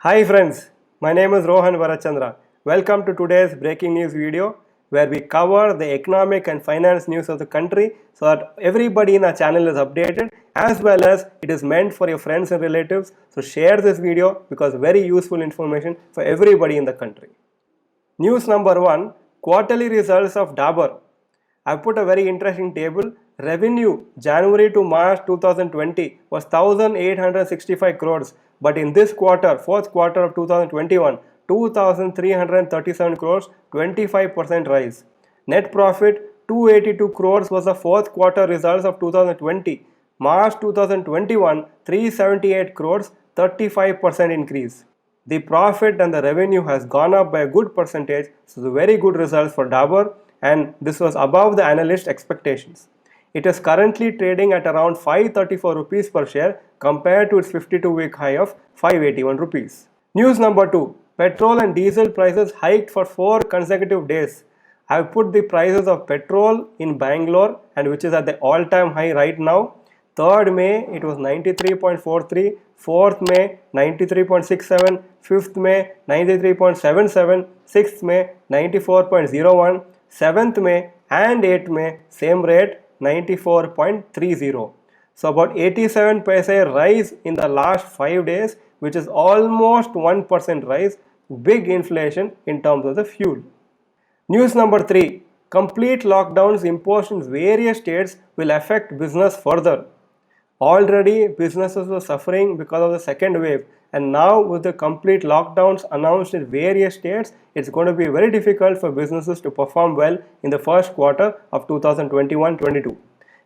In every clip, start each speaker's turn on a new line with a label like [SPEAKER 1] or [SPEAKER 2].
[SPEAKER 1] Hi friends, my name is Dr.Bharath Chandra. Welcome to today's breaking news video where we cover the economic and finance news of the country so that everybody in our channel is updated, as well as it is meant for your friends and relatives. So share this video because very useful information for everybody in the country. News number 1, quarterly results of Dabhol. I've put a very interesting table. Revenue January to March 2020 was 1865 crores, but in this quarter, fourth quarter of 2021, 2337 crores, 25% rise. Net profit 282 crores was the fourth quarter results of 2020. March 2021, 378 crores, 35% increase. The profit and the revenue has gone up by a good percentage, so the very good results for Dabur, and this was above the analyst expectations. It is currently trading at around 534 rupees per share compared to its 52-week high of 581 rupees. News number 2. Petrol and diesel prices hiked for 4 consecutive days. I have put the prices of petrol in Bangalore, and which is at the all-time high right now. 3rd May it was 93.43, 4th May 93.67, 5th May 93.77, 6th May 94.01, 7th May and 8th May same rate 94.30. So about 87 paise rise in the last 5 days, which is almost 1% rise, big inflation in terms of the fuel. News number 3. Complete lockdowns imposed in various states will affect business further. Already businesses were suffering because of the second wave, and now with the complete lockdowns announced in various states, it's going to be very difficult for businesses to perform well in the first quarter of 2021-22.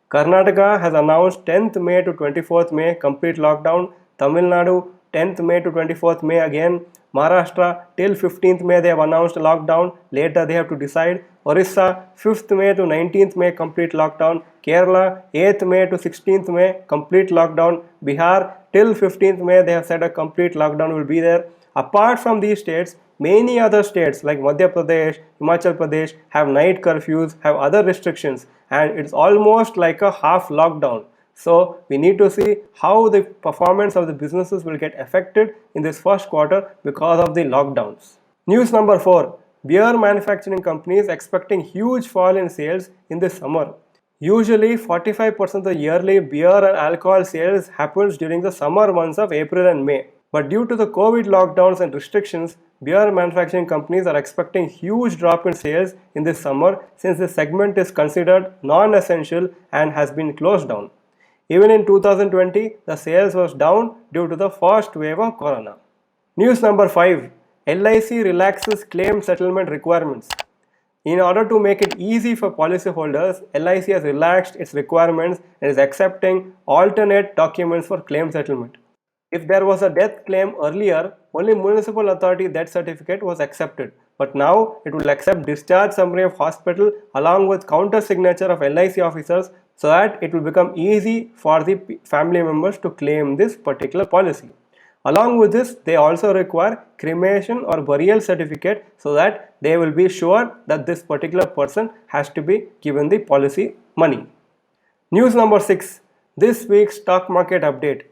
[SPEAKER 1] Karnataka has announced 10th May to 24th May complete lockdown. Tamil Nadu 10th May to 24th May again. Maharashtra till 15th May they have announced a lockdown. Later they have to decide. Orissa 5th May to 19th May complete lockdown. Kerala 8th May to 16th May complete lockdown. Bihar till 15th May they have said a complete lockdown will be there. Apart from these states, many other states like Madhya Pradesh, Himachal Pradesh have night curfews, have other restrictions, and it's almost like a half lockdown. So we need to see how the performance of the businesses will get affected in this first quarter because of the lockdowns. News number 4. Beer manufacturing companies expecting huge fall in sales in this summer. Usually 45% of the yearly beer and alcohol sales happens during the summer months of April and May. But due to the COVID lockdowns and restrictions, beer manufacturing companies are expecting huge drop in sales in this summer since this segment is considered non-essential and has been closed down. Even in 2020, the sales was down due to the first wave of corona. News number 5. LIC relaxes claim settlement requirements. In order to make it easy for policyholders, LIC has relaxed its requirements and is accepting alternate documents for claim settlement. If there was a death claim earlier, only municipal authority death certificate was accepted. But now it will accept discharge summary of hospital along with counter signature of LIC officers so that it will become easy for the family members to claim this particular policy. Along with this, they also require cremation or burial certificate so that they will be sure that this particular person has to be given the policy money. News number 6. This week's stock market update.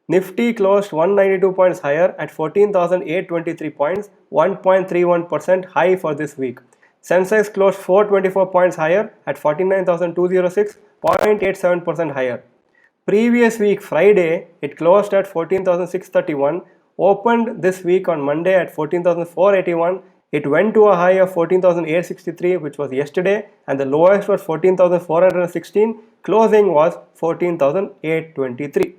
[SPEAKER 1] Nifty closed 192 points higher at 14,823 points, 1.31% high for this week. Sensex closed 424 points higher at 49,206, 0.87% higher. Previous week Friday, it closed at 14,631, opened this week on Monday at 14,481. It went to a high of 14,863, which was yesterday, and the lowest was 14,416. Closing was 14,823.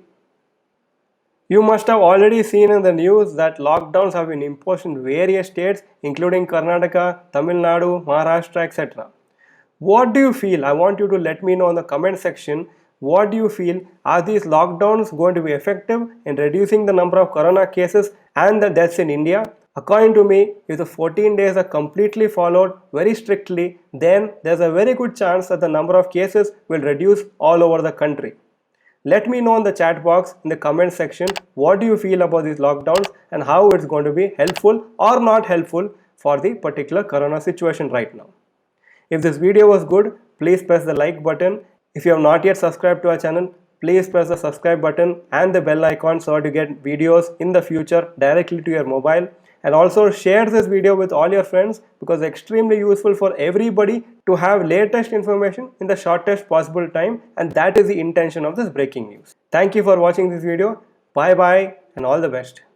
[SPEAKER 1] You must have already seen in the news that lockdowns have been imposed in various states, including Karnataka, Tamil Nadu, Maharashtra, etc. What do you feel? I want you to let me know in the comment section. What do you feel? Are these lockdowns going to be effective in reducing the number of corona cases and the deaths in India? According to me, if the 14 days are completely followed very strictly, then there's a very good chance that the number of cases will reduce all over the country. Let me know in the chat box in the comment section what do you feel about these lockdowns and how it's going to be helpful or not helpful for the particular corona situation right now. If this video was good, please press the like button. If you have not yet subscribed to our channel, please press the subscribe button and the bell icon so that you get videos in the future directly to your mobile. And also share this video with all your friends because it's extremely useful for everybody to have latest information in the shortest possible time, and that is the intention of this breaking news. Thank you for watching this video. Bye bye and all the best.